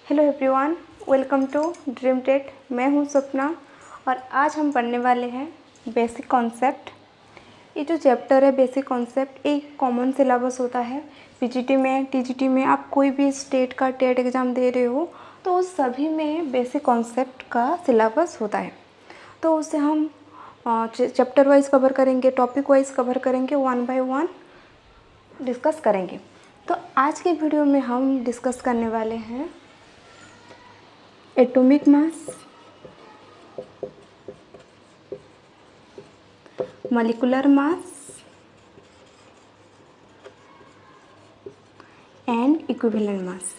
Hello everyone, welcome to dream TET. मैं हूं सपना और आज हम पढ़ने वाले हैं बेसिक कॉन्सेप्ट। ये जो चैप्टर है बेसिक कॉन्सेप्ट एक कॉमन सिलेबस होता है। पीजीटी में, टीजीटी में आप कोई भी स्टेट का टेट एग्ज़ाम दे रहे हो तो उस सभी में बेसिक कॉन्सेप्ट का सिलेबस होता है। तो उसे हम चैप्टर वाइज कवर करेंगे, टॉपिक वाइज कवर करेंगे, वन बाय वन डिस्कस करेंगे। तो आज के वीडियो में हम डिस्कस करने वाले हैं atomic mass, molecular mass and equivalent mass.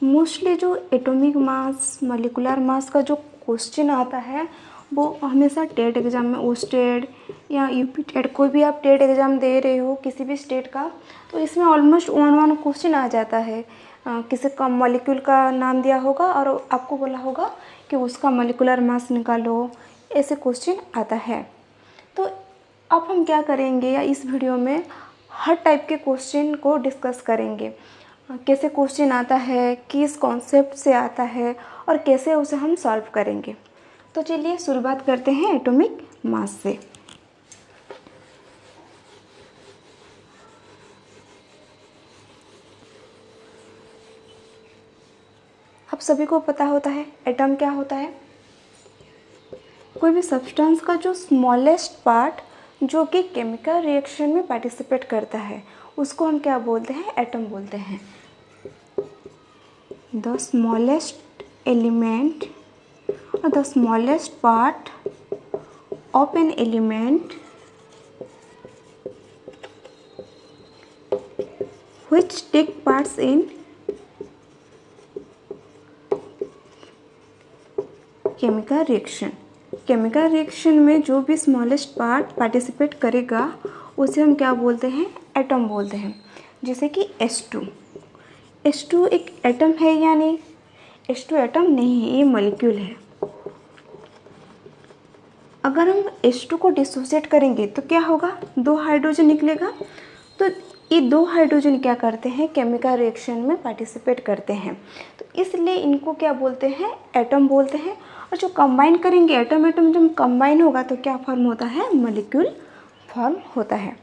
Mostly जो एटॉमिक मास, मॉलिक्यूलर मास का जो क्वेश्चन आता है वो हमेशा टेट एग्ज़ाम में, ओस्टेड या यूपी टेट, कोई भी आप टेट एग्ज़ाम दे रहे हो किसी भी स्टेट का, तो इसमें ऑलमोस्ट वन क्वेश्चन आ जाता है। किसी का मॉलिक्यूल का नाम दिया होगा और आपको बोला होगा कि उसका मॉलिक्यूलर मास निकालो, ऐसे क्वेश्चन आता है। तो अब हम क्या करेंगे या इस वीडियो में हर टाइप के क्वेश्चन को डिस्कस करेंगे। कैसे क्वेश्चन आता है, किस कॉन्सेप्ट से आता है और कैसे उसे हम सॉल्व करेंगे। तो चलिए शुरुआत करते हैं एटॉमिक मास से। आप सभी को पता होता है एटम क्या होता है। कोई भी सब्सटेंस का जो स्मॉलेस्ट पार्ट जो कि केमिकल रिएक्शन में पार्टिसिपेट करता है उसको हम क्या बोलते हैं, एटम बोलते हैं। The smallest element or the smallest part of an element which take parts in chemical reaction। Chemical reaction में जो भी स्मॉलेस्ट पार्ट पार्टिसिपेट करेगा उसे हम क्या बोलते हैं, एटम बोलते हैं। जैसे कि H2 एक एटम है या नहीं? H2 एटम नहीं है, ये मॉलिक्यूल है। अगर हम H2 को डिसोसिएट करेंगे तो क्या होगा, 2 हाइड्रोजन निकलेगा। तो ये 2 हाइड्रोजन क्या करते हैं, केमिकल रिएक्शन में पार्टिसिपेट करते हैं। तो इसलिए इनको क्या बोलते हैं, एटम बोलते हैं। और जो कंबाइन करेंगे, एटम एटम जब कंबाइन होगा तो क्या फॉर्म होता है, मॉलिक्यूल फॉर्म होता है।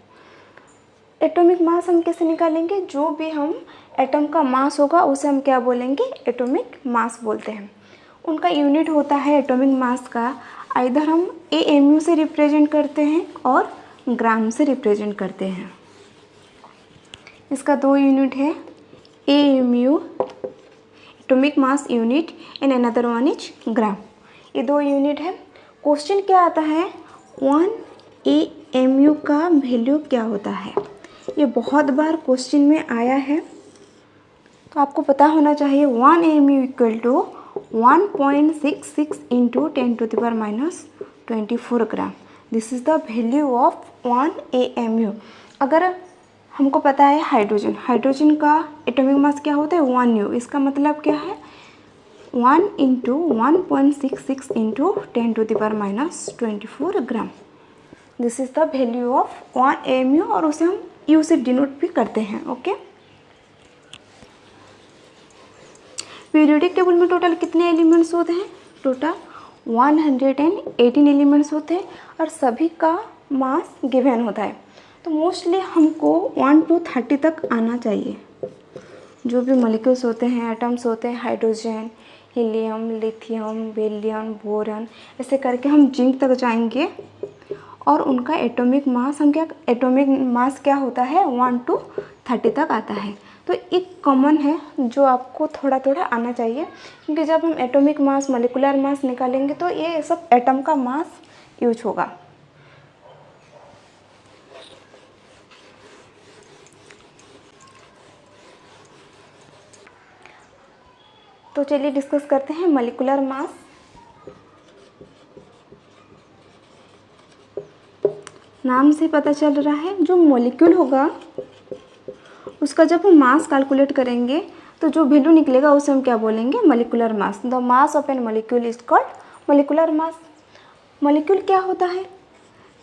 एटॉमिक मास हम कैसे निकालेंगे, जो भी हम एटम का मास होगा उसे हम क्या बोलेंगे, एटॉमिक मास बोलते हैं। उनका यूनिट होता है एटॉमिक मास का, इधर हम AMU से रिप्रेजेंट करते हैं और ग्राम से रिप्रेजेंट करते हैं। इसका 2 यूनिट है, AMU atomic mass unit and another one is gram. ये 2 यूनिट है। क्वेश्चन क्या आता है, 1 AMU का वैल्यू क्या होता है। ये बहुत बार क्वेश्चन में आया है तो आपको पता होना चाहिए। 1 AMU equal to 1.66 into 10⁻⁻24 gram. This is the value of 1 AMU। अगर हमको पता है हाइड्रोजन का एटॉमिक मास क्या होता है, 1U। इसका मतलब क्या है, 1 into 1.66 into 10⁻⁻24 gram. This is the value of 1 AMU और उसे हम U से डिनोट भी करते हैं। ओके। पीरियोडिक टेबल में टोटल कितने एलिमेंट्स होते हैं, टोटल 118 एलिमेंट्स होते हैं और सभी का मास गिवन होता है। तो मोस्टली हमको 1 to 30 तक आना चाहिए। जो भी मॉलिक्यूल्स होते हैं, एटम्स होते हैं, hydrogen, helium, lithium, beryllium, boron, ऐसे करके हम जिंक तक जाएंगे और उनका एटॉमिक मास क्या होता है, 1 to 30 तक आता है। तो एक कॉमन है जो आपको थोड़ा थोड़ा आना चाहिए, क्योंकि जब हम एटॉमिक मास, मॉलिक्यूलर मास निकालेंगे तो ये सब एटम का मास यूज होगा। तो चलिए डिस्कस करते हैं मॉलिक्यूलर मास। नाम से पता चल रहा है जो मॉलिक्यूल होगा उसका जब हम मास कैलकुलेट करेंगे तो जो वैल्यू निकलेगा उसे हम क्या बोलेंगे, molecular mass. The mass of an molecule is called molecular mass. Molecule क्या होता है,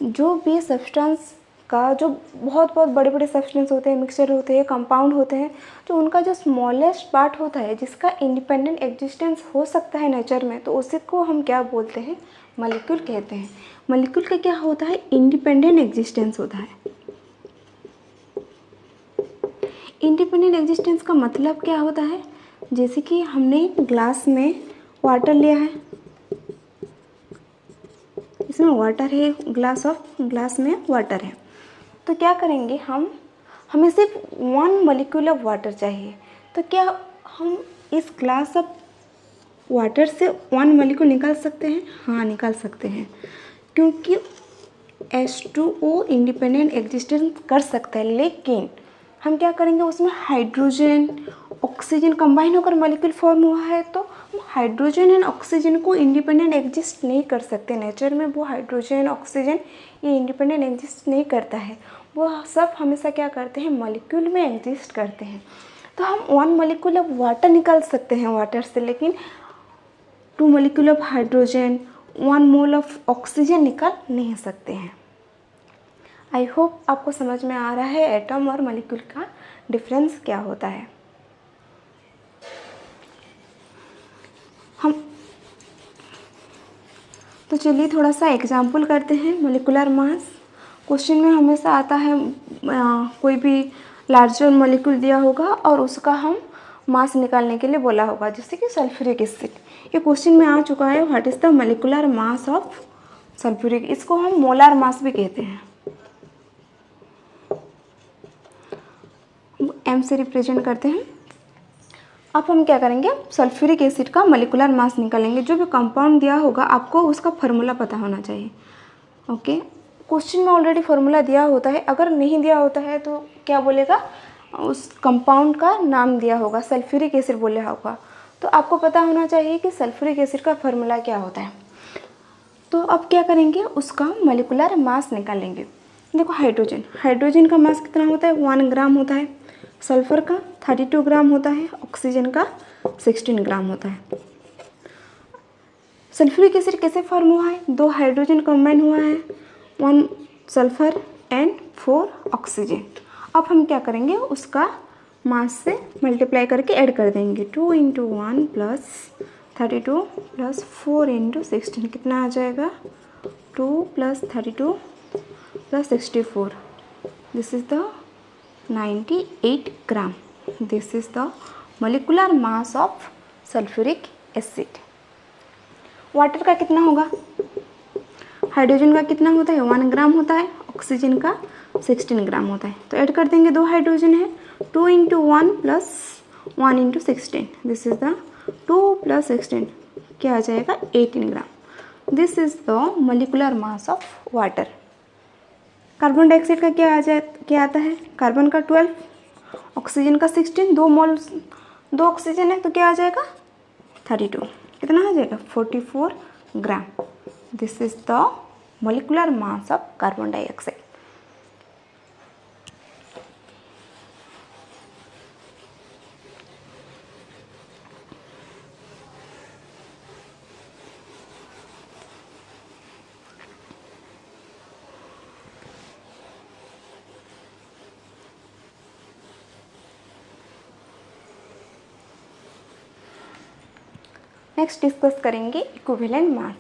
जो भी सब्सटेंस का जो बहुत बहुत बड़े बड़े सब्सटेंस होते हैं, मिक्सचर होते हैं, कंपाउंड होते हैं, तो उनका जो स्मॉलेस्ट पार्ट होता है जिसका इंडिपेंडेंट एग्जिस्टेंस हो सकता है नेचर में, तो उसी को हम क्या बोलते हैं, मॉलिक्यूल कहते हैं। मॉलिक्यूल का क्या होता है, इंडिपेंडेंट एग्जिस्टेंस होता है। इंडिपेंडेंट एग्जिस्टेंस का मतलब क्या होता है, जैसे कि हमने ग्लास में वाटर लिया है, इसमें वाटर है, ग्लास में वाटर है, तो क्या करेंगे हमें सिर्फ 1 मॉलिक्यूल ऑफ वाटर चाहिए, तो क्या हम इस ग्लास ऑफ वाटर से 1 मॉलिक्यूल निकाल सकते हैं? हाँ, निकाल सकते हैं, क्योंकि H2O इंडिपेंडेंट एग्जिस्टेंस कर सकता है, लेकिन हम क्या करेंगे, उसमें हाइड्रोजन ऑक्सीजन कंबाइन होकर मॉलिक्यूल फॉर्म हुआ है, तो हम हाइड्रोजन एंड ऑक्सीजन को इंडिपेंडेंट एग्जिस्ट नहीं कर सकते। नेचर में वो हाइड्रोजन ऑक्सीजन ये इंडिपेंडेंट एग्जिस्ट नहीं करता है, वो सब हमेशा क्या करते हैं, मॉलिक्यूल में एग्जिस्ट करते हैं। तो हम 1 मॉलिक्यूल ऑफ वाटर निकाल सकते हैं वाटर से, लेकिन 2 molecule of hydrogen, 1 mole of oxygen निकाल नहीं सकते हैं। आई होप आपको समझ में आ रहा है एटम और मॉलिक्यूल का डिफरेंस क्या होता है। हम तो चलिए थोड़ा सा एग्जाम्पल करते हैं। मॉलिक्यूलर मास क्वेश्चन में हमेशा आता है, कोई भी लार्जर मॉलिक्यूल दिया होगा और उसका हम मास निकालने के लिए बोला होगा, जैसे कि सल्फ्यूरिक एसिड। ये क्वेश्चन में आ चुका है, what is the molecular mass of sulphuric, इसको हम मोलार मास भी कहते हैं, m से रिप्रेजेंट करते हैं। अब हम क्या करेंगे, सल्फ्यूरिक एसिड का मॉलिक्यूलर मास निकालेंगे। जो भी कंपाउंड दिया होगा आपको उसका फार्मूला पता होना चाहिए। ओके, क्वेश्चन में ऑलरेडी फार्मूला दिया होता है, अगर नहीं दिया होता है तो क्या बोलेगा, उस कंपाउंड का नाम दिया होगा, सल्फ्यूरिक एसिड बोला होगा, तो आपको पता होना चाहिए कि सल्फ्यूरिक एसिड का फार्मूला क्या होता है। तो अब क्या करेंगे, उसका मॉलिक्यूलर मास निकालेंगे। देखो हाइड्रोजन का मास कितना होता है, 1 ग्राम होता है, सल्फर का 32 ग्राम होता है, ऑक्सीजन का 16 ग्राम होता है। सल्फ्यूरिक एसिड कैसे फॉर्म हुआ है, 2 हाइड्रोजन कंबाइन हुआ है, 1 सल्फर एंड 4 ऑक्सीजन। अब हम क्या करेंगे, उसका मास से मल्टीप्लाई करके ऐड कर देंगे, 2 × 1 + 32 + 4 × 16 कितना आ जाएगा, 2 + 32 + 64, this is the 98 gram. This is the molecular mass of sulphuric acid. Water का कितना होगा, हाइड्रोजन का कितना होता है, 1 ग्राम होता है, ऑक्सीजन का 16 ग्राम होता है, तो ऐड कर देंगे, 2 हाइड्रोजन है, 2 × 1 + 1 × 16, दिस इज द 2 + 16 क्या आ जाएगा, 18 ग्राम। This is the molecular mass of water. Carbon dioxide का क्या आता है, कार्बन का 12, ऑक्सीजन का 16, 2 मोल 2 ऑक्सीजन है तो क्या आ जाएगा, 32, कितना आ जाएगा, 44 ग्राम। This is the molecular mass of carbon dioxide. Next discuss करेंगे इक्विवेलेंट मास।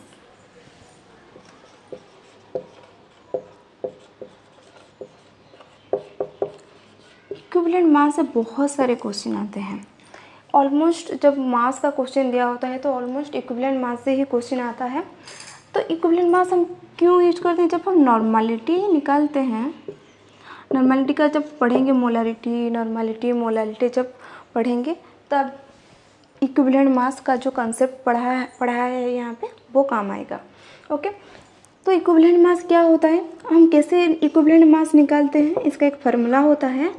इक्विवेलेंट मास से बहुत सारे क्वेश्चन आते हैं। ऑलमोस्ट जब मास का क्वेश्चन दिया होता है तो ऑलमोस्ट इक्विवेलेंट मास से ही क्वेश्चन आता है। तो इक्विवेलेंट मास हम क्यों यूज करते हैं, जब हम नॉर्मलिटी निकालते हैं, नॉर्मलिटी का जब पढ़ेंगे, मोलारिटी जब पढ़ेंगे तब इक्विवेलेंट मास का जो कंसेप्ट पढ़ाया है यहाँ पे वो काम आएगा। ओके, तो इक्विवेलेंट मास क्या होता है, हम कैसे इक्विवेलेंट मास निकालते हैं, इसका एक फार्मूला होता है।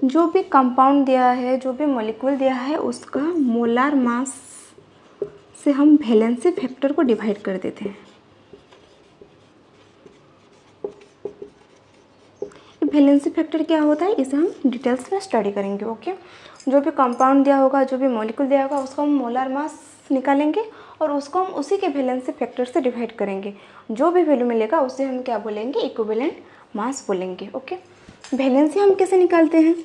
जो भी कंपाउंड दिया है, जो भी मॉलिक्यूल दिया है, उसका मोलार मास से हम वैलेंसी फैक्टर को डिवाइड कर देते हैं। वैलेंसी फैक्टर क्या होता है, इसे हम डिटेल्स में स्टडी करेंगे। ओके, जो भी कंपाउंड दिया होगा, जो भी मॉलिक्यूल दिया होगा, उसका हम मोलार मास निकालेंगे और उसको हम उसी के वैलेंसी फैक्टर से डिवाइड करेंगे। जो भी वैल्यू मिलेगा उसे हम क्या बोलेंगे, इक्विवेलेंट मास बोलेंगे। ओके, वैलेंसी हम कैसे निकालते हैं,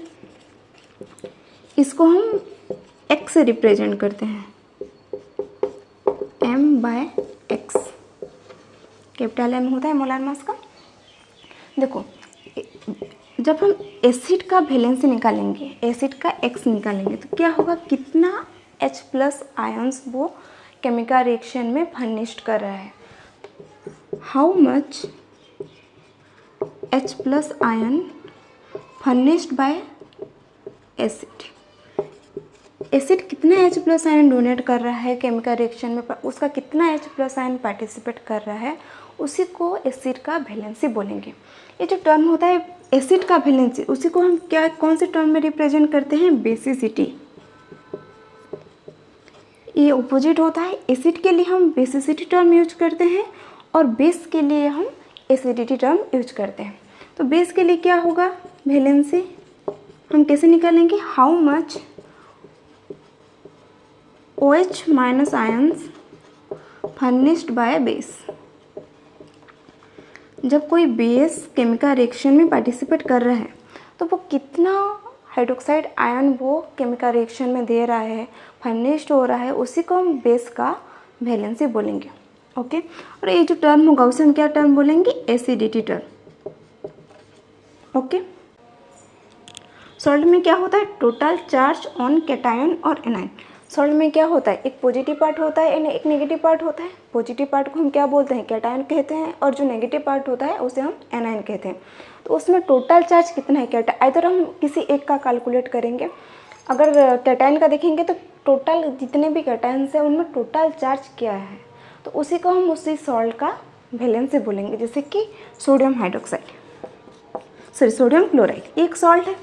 इसको हम x से रिप्रेजेंट करते हैं, m/x, कैपिटल M होता है मोलार मास का। देखो जब हम एसिड का वैलेंसी निकालेंगे, एसिड का x निकालेंगे तो क्या होगा, कितना H+ आयंस वो केमिकल रिएक्शन में फर्निश्ड कर रहा है, how much H+ ion furnished bye acid. Acid कितना H+ आयन डोनेट कर रहा है केमिकल रिएक्शन में, उसका कितना H+ आयन पार्टिसिपेट कर रहा है, उसी को एसिड का वैलेंसी बोलेंगे। ये जो टर्म होता है एसिड का वैलेंसी, उसी को हम क्या कौन से टर्म में रिप्रेजेंट करते हैं, बेसिसिटी। ये ऑपोजिट होता है, एसिड के लिए हम बेसिसिटी टर्म यूज करते हैं और बेस के लिए हम एसिडिटी टर्म यूज करते हैं। तो बेस के लिए क्या होगा, वैलेंसी हम कैसे निकालेंगे, how much OH- ions furnished by base. जब कोई बेस केमिकल रिएक्शन में पार्टिसिपेट कर रहा है तो वो कितना हाइड्रोक्साइड आयन वो केमिकल रिएक्शन में दे रहा है, फर्निश्ड हो रहा है, उसी को हम बेस का वैलेंसी बोलेंगे। ओके, और ये जो टर्म होगा उसे हम क्या टर्म बोलेंगे, एसिडिटी टर्म। ओके, सॉल्ट में क्या होता है, टोटल चार्ज ऑन कैटायन और एनायन। सॉल्ट में क्या होता है, एक पॉजिटिव पार्ट होता है, एक नेगेटिव पार्ट होता है। पॉजिटिव पार्ट को हम क्या बोलते हैं, कैटायन कहते हैं, और जो नेगेटिव पार्ट होता है उसे हम एनायन कहते हैं। तो उसमें टोटल चार्ज कितना है कैटायन, इधर हम किसी एक का कैलकुलेट करेंगे। अगर कैटायन का देखेंगे तो टोटल जितने भी कैटायन्स हैं उनमें टोटल चार्ज क्या है, तो उसी को हम उसी सॉल्ट का वैलेंसी बोलेंगे। जैसे कि सोडियम हाइड्रोक्साइड, सोडियम क्लोराइड एक सॉल्ट है।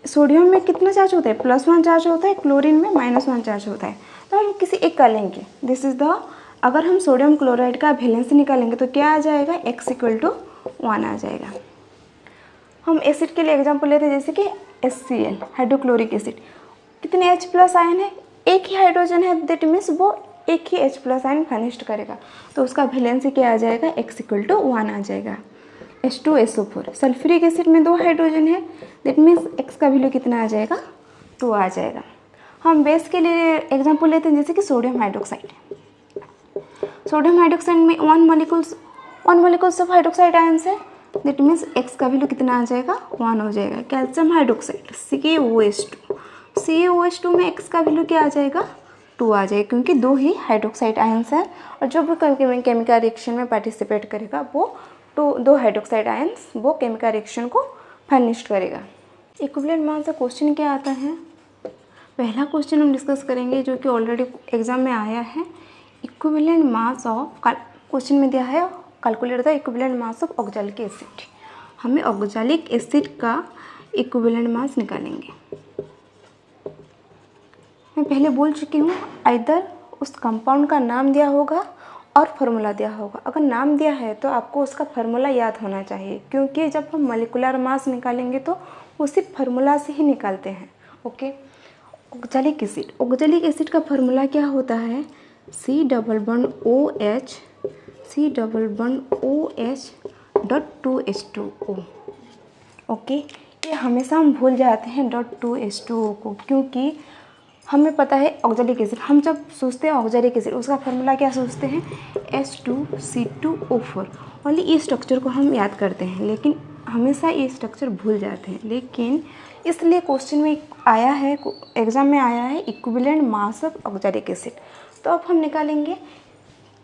सोडियम में कितना चार्ज होता है, +1 चार्ज होता है, क्लोरीन में -1 चार्ज होता है। तो हम किसी एक का लेंगे, दिस इज द, अगर हम सोडियम क्लोराइड का वैलेंसी निकालेंगे तो क्या आ जाएगा, x = 1 आ जाएगा। हम एसिड के लिए एग्जांपल लेते हैं, जैसे कि HCl हाइड्रोक्लोरिक एसिड, कितने H+ आयन है, एक ही हाइड्रोजन है, दैट मीन्स वो एक ही H+ आयन फर्निश्ड करेगा, तो उसका वैलेंसी क्या आ जाएगा, x = 1 आ जाएगा। H2SO4 सल्फ्यूरिक एसिड में 2 हाइड्रोजन है, दैट मीन्स x का वैल्यू कितना आ जाएगा, 2 आ जाएगा। हम बेस के लिए एग्जांपल लेते हैं, जैसे कि सोडियम हाइड्रोक्साइड। सोडियम हाइड्रोक्साइड में 1 मोलिकुल्स ऑफ हाइड्रोक्साइड आयंस है, दैट मीन्स x का वैल्यू कितना आ जाएगा, 1 हो जाएगा। कैल्शियम हाइड्रोक्साइड CaOH2 में x का वैल्यू क्या आ जाएगा, 2 आ जाएगा, क्योंकि 2 ही हाइड्रोक्साइड आयंस है और जो भी केमिकल रिएक्शन में पार्टिसिपेट करेगा वो दो हाइड्रोक्साइड आयंस वो केमिकल रिएक्शन को फर्निश्ड करेगा। इक्विवेलेंट मास का क्वेश्चन क्या आता है, पहला क्वेश्चन हम डिस्कस करेंगे जो कि ऑलरेडी एग्जाम में आया है। इक्विवेलेंट मास ऑफ, क्वेश्चन में दिया है calculate the equivalent mass of oxalic acid. हमें ऑक्सैलिक एसिड का इक्विवेलेंट मास निकालेंगे। मैं पहले बोल चुकी हूँ, आइदर उस कंपाउंड का नाम दिया होगा और फार्मूला दिया होगा। अगर नाम दिया है तो आपको उसका फार्मूला याद होना चाहिए, क्योंकि जब हम मॉलिक्यूलर मास निकालेंगे तो उसी फार्मूला से ही निकालते हैं। ओके, ऑक्सैलिक एसिड का फार्मूला क्या होता है, C++OH.2H2O। ओके, ये हमेशा हम भूल जाते हैं .2H2O को, क्योंकि हमें पता है ऑक्सैलिक एसिड, हम जब सोचते हैं ऑक्सैलिक एसिड उसका फार्मूला क्या सोचते हैं, H2C2O4। ओनली ये स्ट्रक्चर को हम याद करते हैं, लेकिन हमेशा ये स्ट्रक्चर भूल जाते हैं। लेकिन इसलिए क्वेश्चन में आया है, एग्जाम में आया है equivalent mass of oxalic acid. तो अब हम निकालेंगे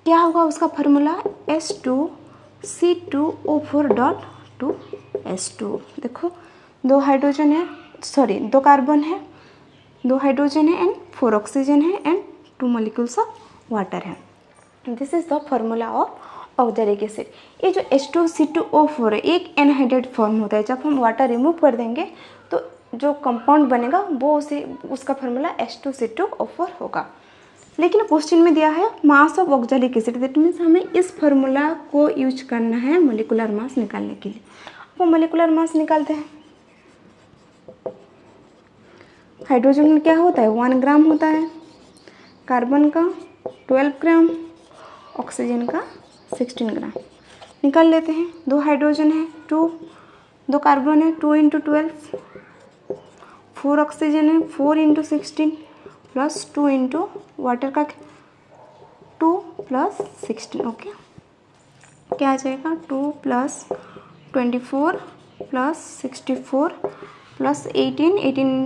क्या होगा उसका फार्मूला, H2C2O4.2H2। देखो 2 हाइड्रोजन है, सॉरी 2 कार्बन है, 2 हाइड्रोजन है एंड 4 ऑक्सीजन है एंड 2 मॉलिक्यूल्स ऑफ वाटर है। This is the formula of oxalic acid. ये जो H2C2O4 है एक एनहाइड्रेट फॉर्म होता है, जब हम वाटर रिमूव कर देंगे तो जो कंपाउंड बनेगा वो उसका फार्मूला H2C2O4 होगा। लेकिन क्वेश्चन में दिया है mass of oxalic acid, that means हमें इस फार्मूला को यूज करना है मोलिकुलर मास निकालने के लिए। अब हम मोलिकुलर मास निकालते हैं। हाइड्रोजन का क्या होता है, 1 ग्राम होता है, कार्बन का 12 ग्राम, ऑक्सीजन का 16 ग्राम। निकाल लेते हैं। 2 हाइड्रोजन है, 2 कार्बन है, 2 × 12, 4 ऑक्सीजन है, 4 × 16 प्लस 2 × वाटर का 2 + 16। ओके, क्या आ जाएगा? 2 + 24 + 64 + 18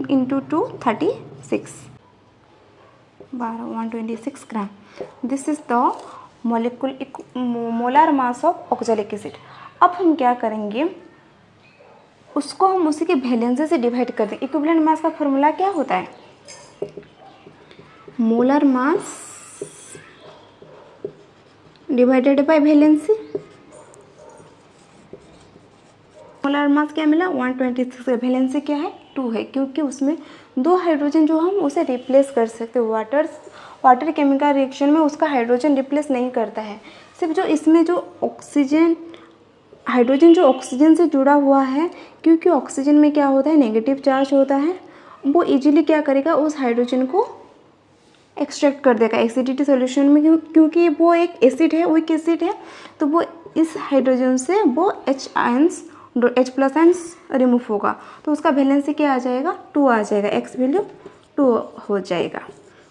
× 2 36, 126 ग्राम। This is the molar mass of oxalic acid. अब हम क्या करेंगे, उसको हम उसी के वैलेंसी से डिवाइड कर दें। इक्विवेलेंट मास का फॉर्मूला क्या होता है? Molar mass divided by valency. Molar mass क्या मिला? 126 है। वैलेंसी क्या है? 2 है, क्योंकि उसमें 2 हाइड्रोजन जो हम उसे रिप्लेस कर सकते। वाटर केमिकल रिएक्शन में उसका हाइड्रोजन रिप्लेस नहीं करता है। सिर्फ जो इसमें जो ऑक्सीजन हाइड्रोजन जो ऑक्सीजन से जुड़ा हुआ है, क्योंकि ऑक्सीजन में क्या होता है? नेगेटिव चार्ज होता है। वो इजीली क्या करेगा? उस हाइड्रोजन को एक्सट्रैक्ट कर देगा एसिडिटी सॉल्यूशन में, क्योंकि वो एक एसिड है, वीक एसिड है। तो वो इस हाइड्रोजन से वो H+ आयंस रिमूव होगा, तो उसका वैलेंसी क्या आ जाएगा? 2 आ जाएगा। X वैल्यू 2 हो जाएगा।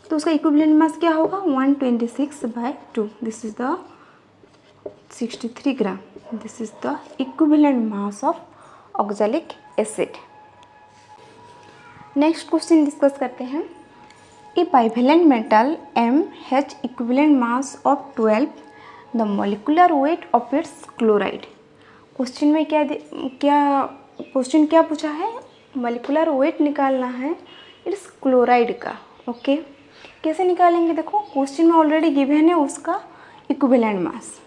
तो उसका इक्विवेलेंट मास क्या होगा? 126/2। This is the 63 gram. This is the equivalent mass of oxalic acid. Next question discuss करते हैं। A bivalent metal M has equivalent mass of 12, the molecular weight of its chloride। Question में question क्या पूछा है? Molecular weight निकालना है इस chloride का। ओके, कैसे निकालेंगे? देखो, क्वेश्चन में ऑलरेडी गिवन है उसका इक्विवेलेंट मास।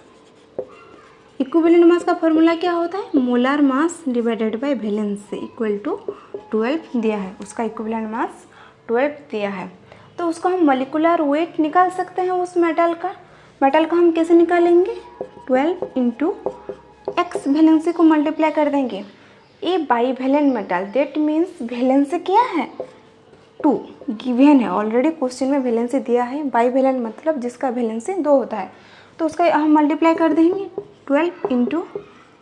इक्विवेलेंट मास का फॉर्मूला क्या होता है? Molar mass divided by valency equal to 12 दिया है। उसका इक्विवेलेंट मास 12 दिया है, तो उसका हम मोलिकुलर वेट निकाल सकते हैं उस मेटल का। हम कैसे निकालेंगे? 12 × X वैलेंसी को मल्टीप्लाई कर देंगे। A bivalent metal, that means valency क्या है? 2 गिवन है ऑलरेडी, क्वेश्चन में वैलेंसी दिया है। बाईवैलेंट मतलब जिसका वैलेंसी 2 होता है, तो उसका हम मल्टीप्लाई कर देंगे। 12 ×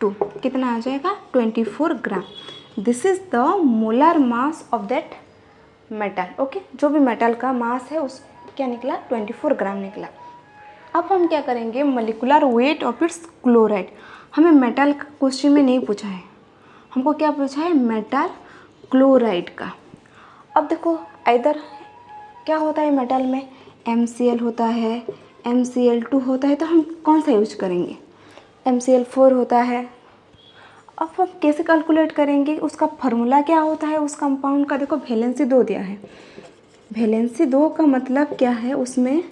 2 कितना आ जाएगा? 24 ग्राम। This is the molar mass of that metal. Okay, जो भी मेटल का मास है उस क्या निकला? 24 ग्राम निकला। अब हम क्या करेंगे? Molecular weight of its chloride. हमें मेटल का क्वेश्चन में नहीं पूछा है, हमको क्या पूछा है? मेटल क्लोराइड का। अब देखो, इधर क्या होता है मेटल में? MCl होता है, MCl2 होता है, तो हम कौन सा यूज करेंगे? MCl4 होता है। अब हम कैसे कैलकुलेट करेंगे? उसका फार्मूला क्या होता है उस कंपाउंड का? देखो, वैलेंसी 2 दिया है। वैलेंसी 2 का मतलब क्या है? उसमें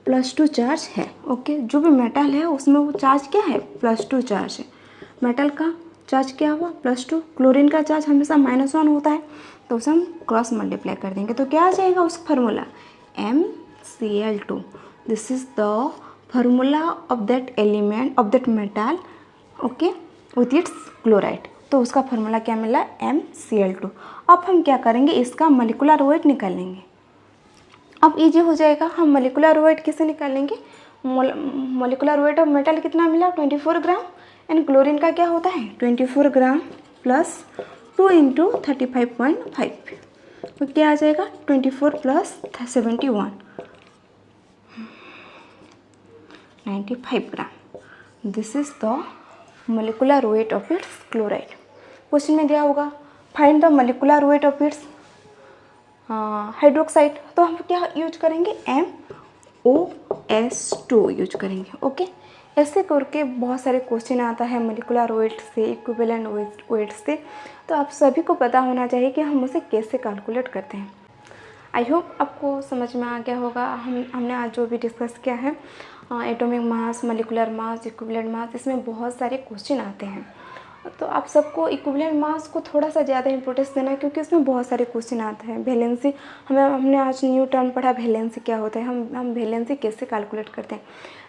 +2 चार्ज है। ओके, जो भी मेटल है उसमें वो चार्ज क्या है? +2 चार्ज है। मेटल का चार्ज क्या हुआ? +2। क्लोरीन का चार्ज हमेशा -1 होता है, तो उसे हम क्रॉस मल्टीप्लाई कर देंगे, तो क्या आ जाएगा उसका formula? MCl2। This is the formula of that element of that metal, okay, with its chloride. तो उसका फार्मूला क्या मिला? MCl2। अब हम क्या करेंगे? इसका मोलिकुलर वेट निकालेंगे। अब इजी हो जाएगा। हम मोलिकुलर वेट कैसे निकालेंगे? मोलिकुलर वेट ऑफ मेटल कितना मिला? 24 ग्राम। एंड क्लोरीन का क्या होता है? 24 ग्राम प्लस 2 × 35.5, तो क्या आ जाएगा? 24 + 71, 95 ग्राम। This is the molecular weight of its chloride. Question में दिया होगा find the molecular weight of its hydroxide, तो हम क्या यूज करेंगे? MOS2 यूज करेंगे। ओके, ऐसे करके बहुत सारे क्वेश्चन आता है मोलिकुलर वेट से, इक्विवेलेंट वेट से, तो आप सभी को पता होना चाहिए कि हम उसे कैसे कैलकुलेट करते हैं। आई होप आपको समझ में आ गया होगा। हमने आज जो भी डिस्कस किया है, atomic mass, molecular mass, equivalent मास, इसमें बहुत सारे क्वेश्चन आते हैं, तो आप सबको इक्विवेलेंट मास को थोड़ा सा ज़्यादा इंपॉर्टेंस देना है, क्योंकि उसमें बहुत सारे क्वेश्चन आते हैं। वैलेंसी, हमने आज न्यू टर्म पढ़ा, वैलेंसी क्या होता है, हम वैलेंसी कैसे कैलकुलेट करते हैं।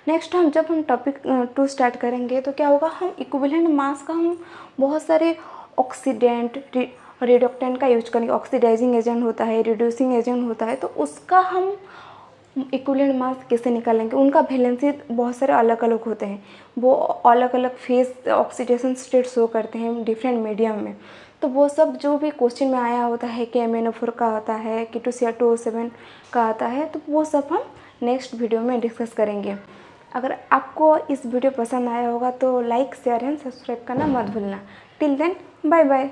नेक्स्ट जब हम टॉपिक 2 स्टार्ट करेंगे, तो क्या होगा? हम इक्विवेलेंट मास का हम बहुत सारे ऑक्सीडेंट, रिडक्टेंट का यूज करेंगे। ऑक्सीडाइजिंग एजेंट होता है, रिड्यूसिंग एजेंट होता है, तो उसका हम इक्विवेलेंट मास कैसे निकालेंगे। उनका वैलेंसी बहुत सारे अलग अलग होते हैं, वो अलग अलग फेस ऑक्सीडेशन स्टेट शो करते हैं डिफरेंट मीडियम में। तो वो सब जो भी क्वेश्चन में आया होता है कि MnO4 का आता है, K2Cr2O7 का आता है, तो वो सब हम नेक्स्ट वीडियो में डिस्कस करेंगे। अगर आपको इस वीडियो पसंद आया होगा तो लाइक, शेयर एंड सब्सक्राइब करना मत भूलना। Till then bye bye.